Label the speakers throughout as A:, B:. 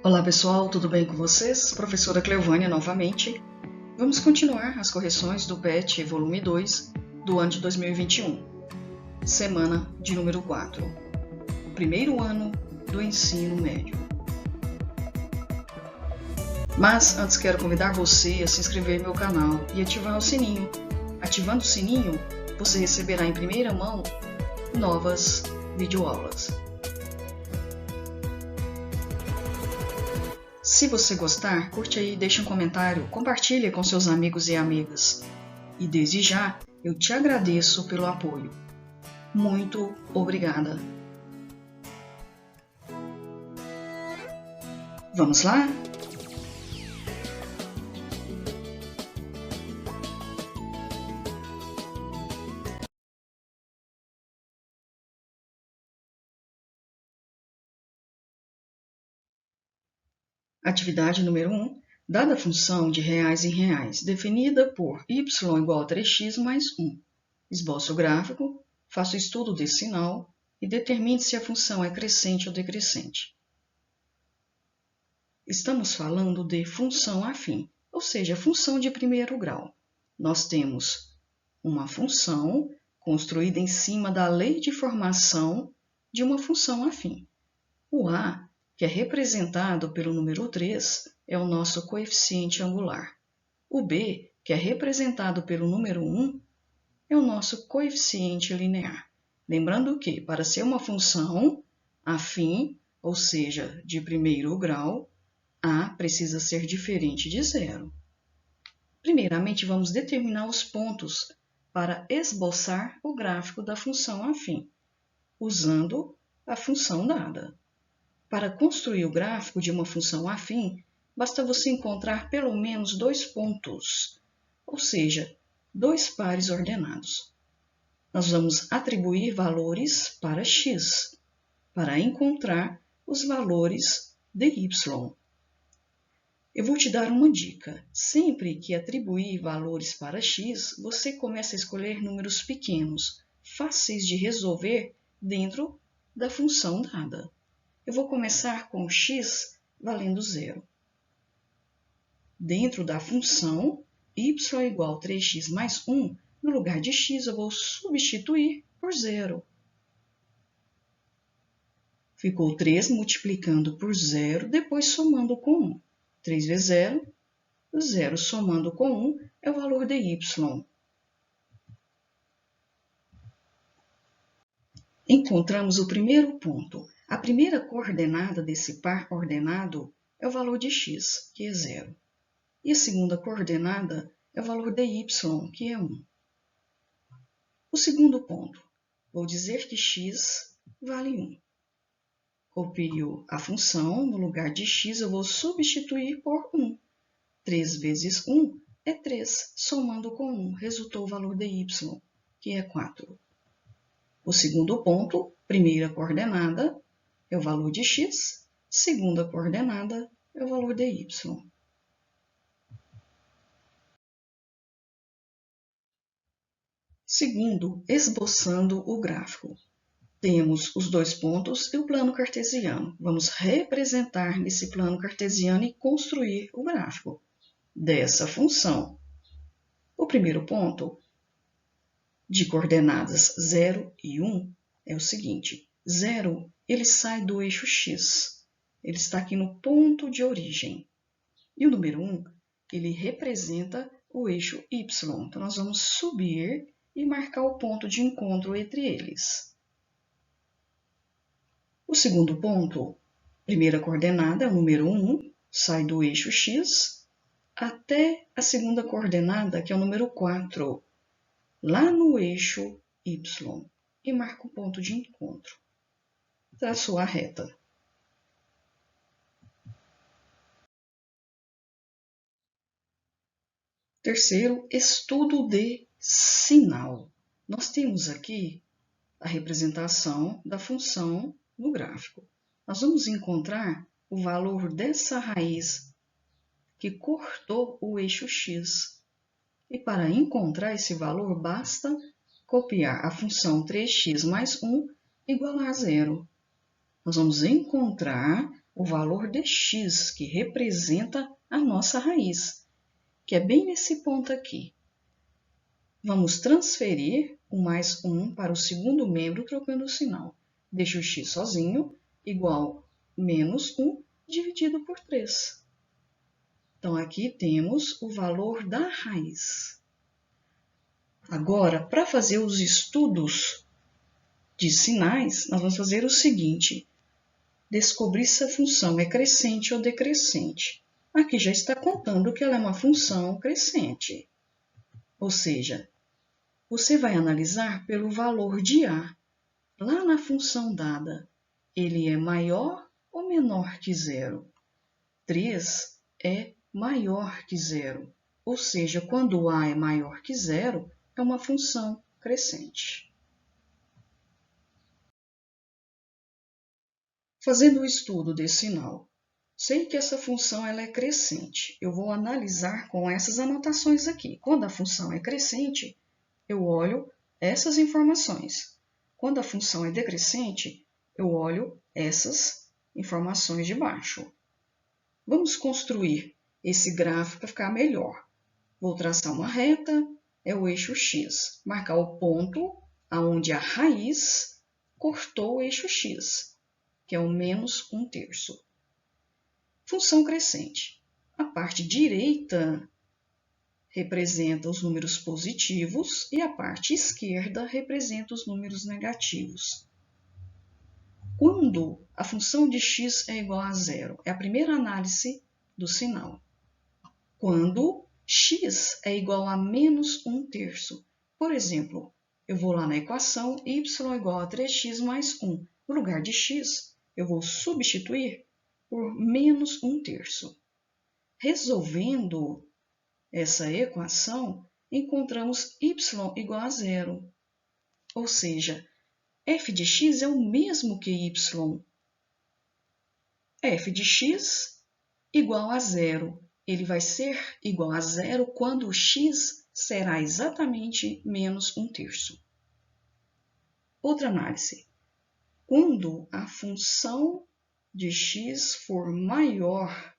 A: Olá pessoal, tudo bem com vocês? Professora Cleovânia novamente. Vamos continuar as correções do PET volume 2 do ano de 2021, semana de número 4, o primeiro ano do ensino médio. Mas antes quero convidar você a se inscrever no meu canal e ativar o sininho. Ativando o sininho, você receberá em primeira mão novas videoaulas. Se você gostar, curte aí, deixe um comentário, compartilhe com seus amigos e amigas. E desde já, eu te agradeço pelo apoio. Muito obrigada. Vamos lá? Atividade número 1. Dada a função de reais em reais, definida por y igual a 3x mais 1. Esboce o gráfico, faça o estudo desse sinal e determine se a função é crescente ou decrescente. Estamos falando de função afim, ou seja, função de primeiro grau. Nós temos uma função construída em cima da lei de formação de uma função afim. O a, que é representado pelo número 3, é o nosso coeficiente angular. O b, que é representado pelo número 1, é o nosso coeficiente linear. Lembrando que, para ser uma função afim, ou seja, de primeiro grau, a precisa ser diferente de zero. Primeiramente, vamos determinar os pontos para esboçar o gráfico da função afim, usando a função dada. Para construir o gráfico de uma função afim, basta você encontrar pelo menos dois pontos, ou seja, dois pares ordenados. Nós vamos atribuir valores para x, para encontrar os valores de y. Eu vou te dar uma dica. Sempre que atribuir valores para x, você começa a escolher números pequenos, fáceis de resolver dentro da função dada. Eu vou começar com x valendo 0. Dentro da função y igual a 3x mais 1, no lugar de x eu vou substituir por 0. Ficou 3 multiplicando por 0, depois somando com 1. 3 vezes 0, 0 somando com 1 é o valor de y. Encontramos o primeiro ponto. A primeira coordenada desse par ordenado é o valor de x, que é 0. E a segunda coordenada é o valor de y, que é 1. O segundo ponto, vou dizer que x vale 1. Copio a função, no lugar de x eu vou substituir por 1. 3 vezes 1 é 3, somando com 1, resultou o valor de y, que é 4. O segundo ponto, primeira coordenada, é o valor de x, segunda coordenada é o valor de y. Segundo, esboçando o gráfico. Temos os dois pontos e o plano cartesiano. Vamos representar nesse plano cartesiano e construir o gráfico dessa função. O primeiro ponto, de coordenadas 0 e 1, é o seguinte. 0, ele sai do eixo x. Ele está aqui no ponto de origem. E o número 1, ele representa o eixo y. Então, nós vamos subir e marcar o ponto de encontro entre eles. O segundo ponto, primeira coordenada, é o número 1, sai do eixo x, até a segunda coordenada, que é o número 4, lá no eixo y, e marca o ponto de encontro. Traçou a reta. Terceiro, estudo de sinal. Nós temos aqui a representação da função no gráfico. Nós vamos encontrar o valor dessa raiz que cortou o eixo x. E para encontrar esse valor, basta copiar a função 3x mais 1 igual a 0. Nós vamos encontrar o valor de x, que representa a nossa raiz, que é bem nesse ponto aqui. Vamos transferir o mais 1 para o segundo membro trocando o sinal. Deixo o x sozinho, igual menos 1 dividido por 3. Então, aqui temos o valor da raiz. Agora, para fazer os estudos de sinais, nós vamos fazer o seguinte: descobrir se a função é crescente ou decrescente. Aqui já está contando que ela é uma função crescente. Ou seja, você vai analisar pelo valor de a. Lá na função dada, ele é maior ou menor que zero? 3 é maior que zero. Ou seja, quando a é maior que zero, é uma função crescente. Fazendo o estudo desse sinal, sei que essa função ela é crescente. Eu vou analisar com essas anotações aqui. Quando a função é crescente, eu olho essas informações. Quando a função é decrescente, eu olho essas informações de baixo. Vamos construir esse gráfico para ficar melhor. Vou traçar uma reta, é o eixo x. Marcar o ponto onde a raiz cortou o eixo x, que é o menos 1/3. Função crescente. A parte direita representa os números positivos e a parte esquerda representa os números negativos. Quando a função de x é igual a zero, é a primeira análise do sinal. Quando x é igual a menos 1/3. Por exemplo, eu vou lá na equação y igual a 3x mais 1. No lugar de x, eu vou substituir por menos 1/3. Resolvendo essa equação, encontramos y igual a zero. Ou seja, f de x é o mesmo que y. F de x igual a zero. Ele vai ser igual a zero quando o x será exatamente menos 1/3. Outra análise. Quando a função de x for maior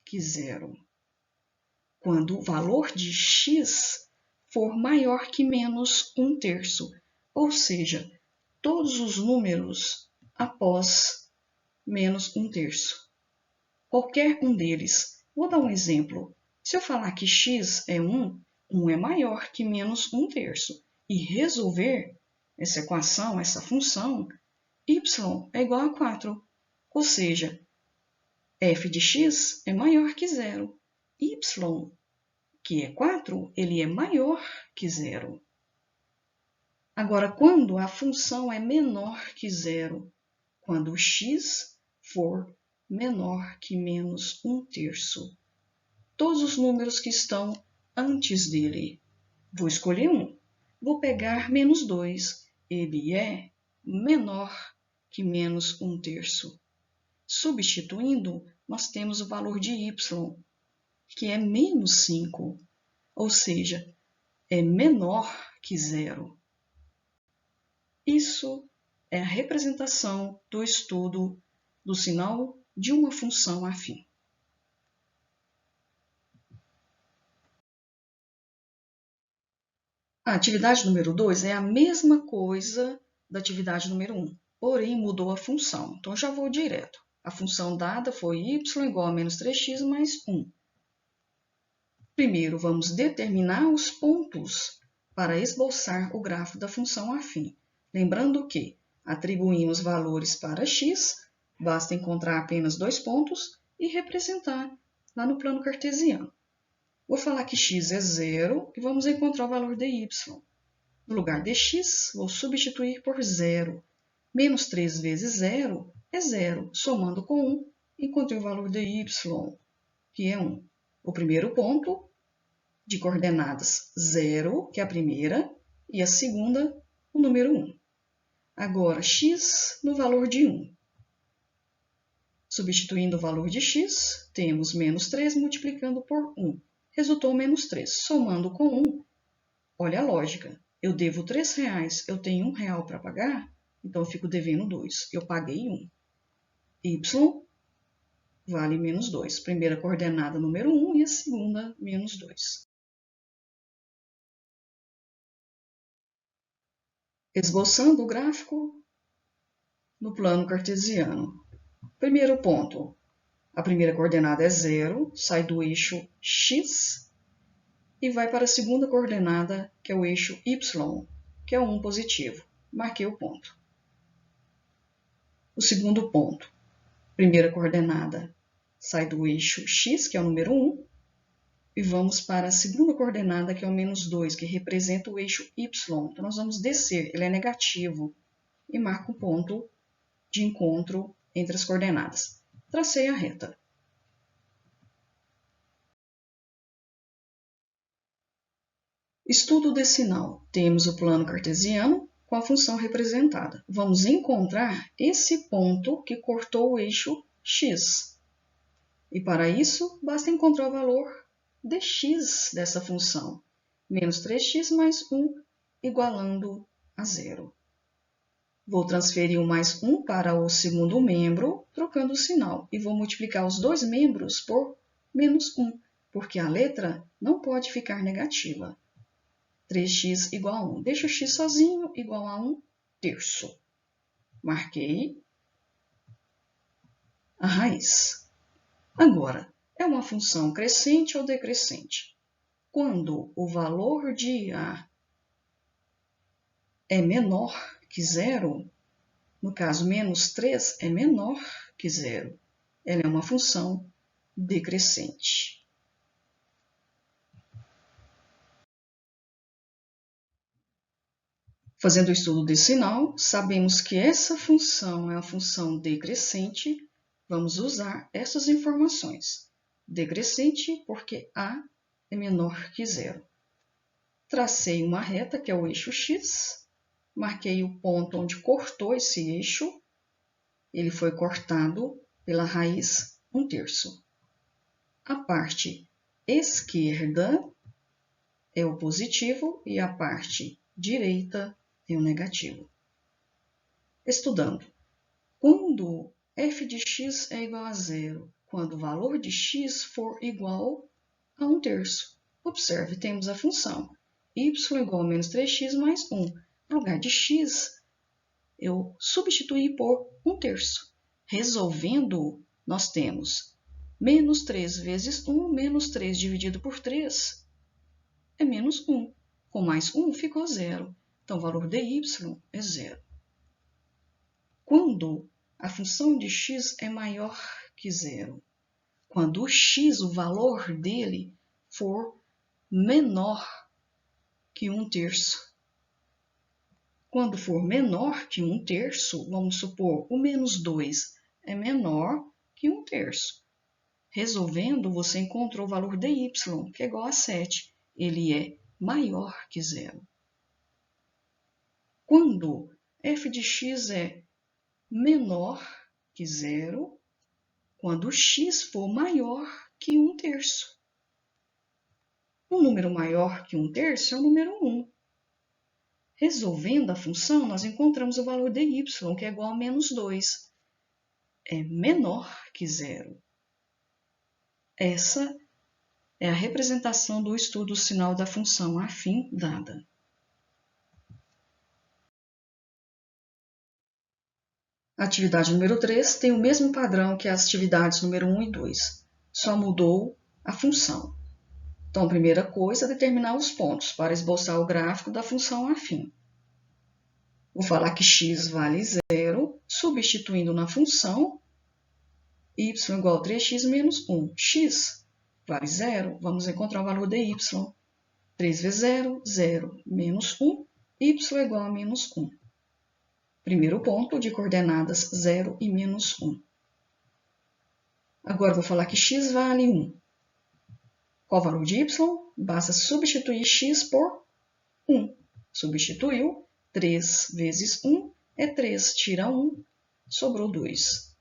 A: que zero. Quando o valor de x for maior que menos 1/3. Ou seja, todos os números após menos 1/3. Qualquer um deles. Vou dar um exemplo. Se eu falar que x é 1, 1 é maior que menos 1/3. E resolver essa equação, essa função, y é igual a 4. Ou seja, f de x é maior que zero. Y, que é 4, ele é maior que zero. Agora, quando a função é menor que zero, quando o x for menor que menos 1/3. Todos os números que estão antes dele. Vou escolher um. Vou pegar menos 2. Ele é menor que menos 1/3. Substituindo, nós temos o valor de y, que é menos 5. Ou seja, é menor que zero. Isso é a representação do estudo do sinal de uma função afim. A atividade número 2 é a mesma coisa da atividade número 1, porém mudou a função. Então, já vou direto. A função dada foi y igual a menos 3x mais 1. Primeiro, vamos determinar os pontos para esboçar o gráfico da função afim. Lembrando que atribuímos valores para x, basta encontrar apenas 2 pontos e representar lá no plano cartesiano. Vou falar que x é 0 e vamos encontrar o valor de y. No lugar de x, vou substituir por 0. Menos 3 vezes 0 é 0. Somando com 1, encontrei o valor de y, que é 1. O primeiro ponto de coordenadas 0, que é a primeira, e a segunda, o número 1. Agora, x no valor de 1. Substituindo o valor de x, temos menos 3 multiplicando por 1. Resultou menos 3. Somando com 1, olha a lógica. Eu devo R$3, eu tenho R$1 para pagar, então eu fico devendo 2. Eu paguei 1. Y vale menos 2. Primeira coordenada, número 1, e a segunda, menos 2. Esboçando o gráfico no plano cartesiano. Primeiro ponto, a primeira coordenada é 0, sai do eixo x e vai para a segunda coordenada, que é o eixo y, que é 1 positivo. Marquei o ponto. O segundo ponto, primeira coordenada sai do eixo x, que é o número 1, e vamos para a segunda coordenada, que é o menos 2, que representa o eixo y. Então, nós vamos descer, ele é negativo, e marco um ponto de encontro entre as coordenadas. Tracei a reta. Estudo desse sinal. Temos o plano cartesiano com a função representada. Vamos encontrar esse ponto que cortou o eixo x. E para isso, basta encontrar o valor dx dessa função. Menos 3x mais 1, igualando a 0. Vou transferir o mais 1 para o segundo membro, trocando o sinal. E vou multiplicar os dois membros por menos 1, porque a letra não pode ficar negativa. 3x igual a 1. Deixo o x sozinho, igual a 1 terço. Marquei a raiz. Agora, é uma função crescente ou decrescente? Quando o valor de a é menor que 0, no caso, menos 3 é menor que 0, ela é uma função decrescente. Fazendo o estudo desse sinal, sabemos que essa função é a função decrescente. Vamos usar essas informações. Decrescente porque a é menor que 0. Tracei uma reta, que é o eixo x. Marquei o ponto onde cortou esse eixo. Ele foi cortado pela raiz 1 terço. A parte esquerda é o positivo e a parte direita é o negativo. Estudando. Quando f de x é igual a 0, quando o valor de x for igual a 1 terço. Observe, temos a função y igual a menos 3x mais 1. No lugar de x, eu substituí por 1 terço. Resolvendo, nós temos menos 3 vezes 1, menos 3 dividido por 3 é menos 1. Com mais 1 ficou 0. Então, o valor dy é 0. Quando a função de x é maior que 0, quando o x, o valor dele, for menor que 1 terço. Quando for menor que 1 terço, vamos supor, o menos 2 é menor que 1 terço. Resolvendo, você encontrou o valor dy, que é igual a 7. Ele é maior que 0. Quando f de x é menor que 0, quando x for maior que 1 terço. Um número maior que 1 terço é o número 1. Resolvendo a função, nós encontramos o valor dy, que é igual a menos 2. É menor que 0. Essa é a representação do estudo sinal da função afim dada. A atividade número 3 tem o mesmo padrão que as atividades número 1 e 2, só mudou a função. Então, a primeira coisa é determinar os pontos para esboçar o gráfico da função afim. Vou falar que x vale 0, substituindo na função y igual a 3x menos 1. X vale 0, vamos encontrar o valor de y. 3 vezes 0, 0, menos 1, y é igual a menos 1. Primeiro ponto de coordenadas 0 e menos 1. Agora vou falar que x vale 1. Qual o valor de y? Basta substituir x por 1. Substituiu, 3 vezes 1 é 3, tira 1, sobrou 2.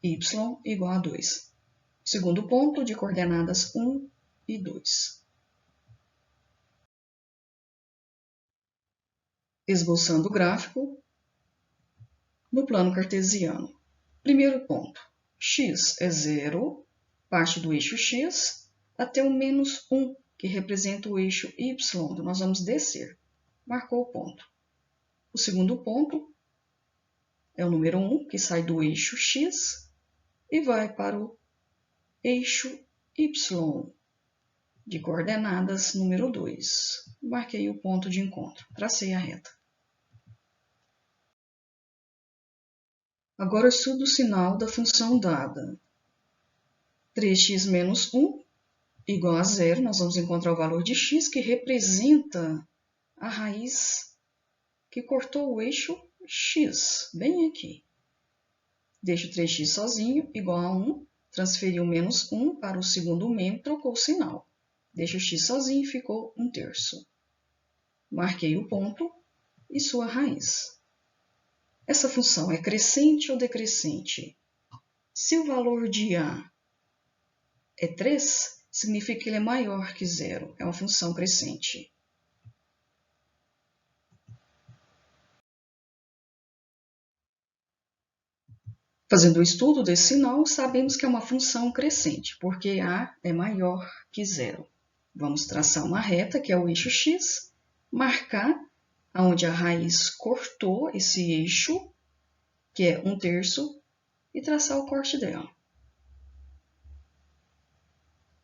A: Y igual a 2. Segundo ponto de coordenadas 1 e 2. Esboçando o gráfico no plano cartesiano. Primeiro ponto. x é 0, parte do eixo x, até o menos 1, que representa o eixo y. Então, nós vamos descer. Marcou o ponto. O segundo ponto é o número 1, que sai do eixo x e vai para o eixo y, de coordenadas número 2. Marquei o ponto de encontro, tracei a reta. Agora estudo o sinal da função dada. 3x menos 1 igual a 0, nós vamos encontrar o valor de x, que representa a raiz que cortou o eixo x, bem aqui. Deixo 3x sozinho, igual a 1, transferi o menos 1 para o segundo membro, trocou o sinal. Deixo x sozinho e ficou 1/3. Marquei o ponto e sua raiz. Essa função é crescente ou decrescente? Se o valor de a é 3, significa que ele é maior que 0. É uma função crescente. Fazendo o estudo desse sinal, sabemos que é uma função crescente, porque a é maior que 0. Vamos traçar uma reta, que é o eixo x, marcar onde a raiz cortou esse eixo, que é 1/3, e traçar o corte dela.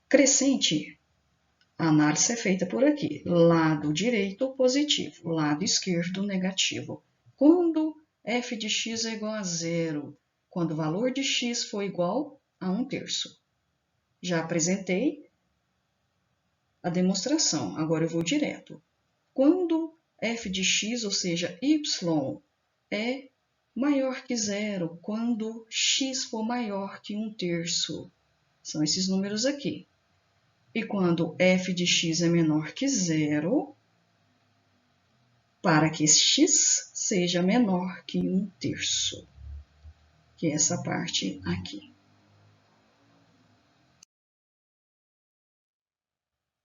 A: Crescente, a análise é feita por aqui. Lado direito, positivo. Lado esquerdo, negativo. Quando f de x é igual a 0? Quando o valor de x for igual a 1/3. Já apresentei a demonstração, agora eu vou direto. Quando f de x, ou seja, y, é maior que 0, quando x for maior que 1/3. São esses números aqui. E quando f de x é menor que 0, para que x seja menor que 1/3, que é essa parte aqui.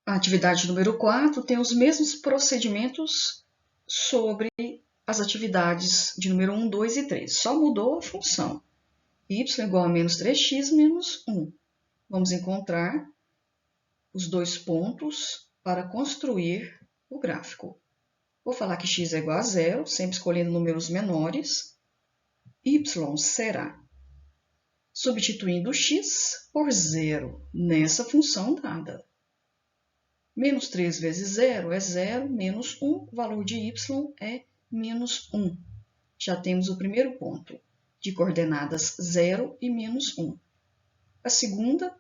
A: A atividade número 4 tem os mesmos procedimentos sobre as atividades de número 1, 2 e 3. Só mudou a função. Y igual a menos 3x menos 1. Vamos encontrar os dois pontos para construir o gráfico. Vou falar que x é igual a 0, sempre escolhendo números menores. Y será substituindo x por 0 nessa função dada. Menos 3 vezes 0 é 0, menos 1, o valor de y é menos 1. Já temos o primeiro ponto, de coordenadas 0 e menos 1. A segunda,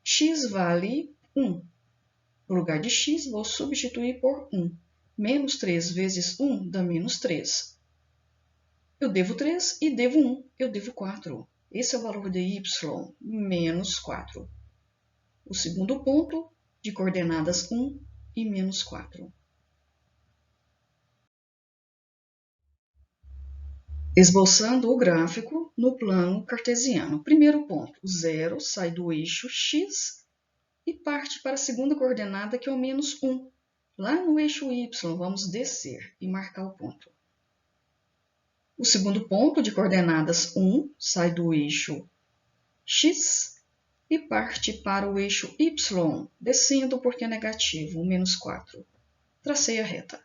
A: x vale 1. No lugar de x, vou substituir por 1. Menos 3 vezes 1 dá menos 3. Eu devo 3 e devo 1, eu devo 4. Esse é o valor de y, menos 4. O segundo ponto, de coordenadas 1 e menos 4. Esboçando o gráfico no plano cartesiano. Primeiro ponto, 0 sai do eixo x e parte para a segunda coordenada, que é o menos 1. Lá no eixo y, vamos descer e marcar o ponto. O segundo ponto, de coordenadas 1, sai do eixo x e parte para o eixo y, descendo porque é negativo, o menos 4. Tracei a reta.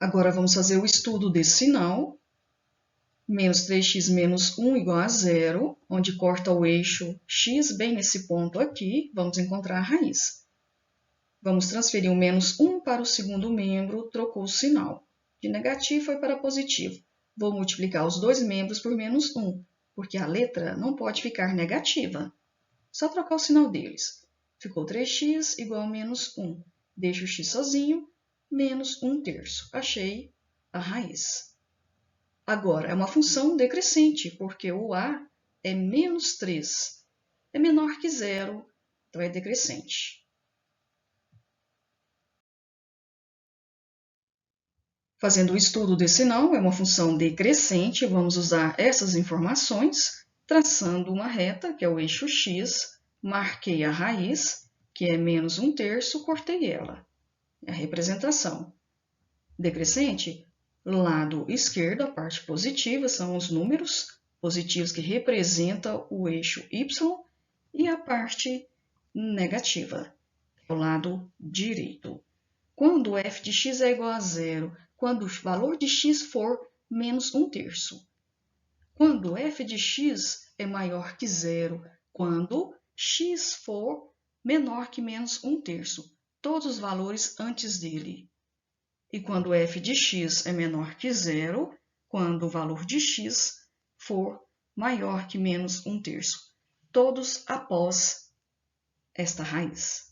A: Agora vamos fazer o estudo desse sinal. Menos 3x menos 1 igual a 0, onde corta o eixo x, bem nesse ponto aqui, vamos encontrar a raiz. Vamos transferir o menos 1 para o segundo membro, trocou o sinal. De negativo foi para positivo. Vou multiplicar os dois membros por menos 1, porque a letra não pode ficar negativa. Só trocar o sinal deles. Ficou 3x igual a menos 1. Deixo o x sozinho, menos 1/3. Achei a raiz. Agora, é uma função decrescente, porque o a é menos 3. É menor que 0, então é decrescente. Fazendo o estudo desse sinal, é uma função decrescente, vamos usar essas informações, traçando uma reta, que é o eixo x, marquei a raiz, que é menos 1/3, cortei ela. É a representação. Decrescente, Lado esquerdo, a parte positiva, são os números positivos que representam o eixo y, e a parte negativa, o lado direito. Quando f de x é igual a zero, quando o valor de x for menos 1/3. Quando f de x é maior que zero, quando x for menor que menos 1/3, todos os valores antes dele. E quando f de x é menor que zero, quando o valor de x for maior que menos 1/3, todos após esta raiz.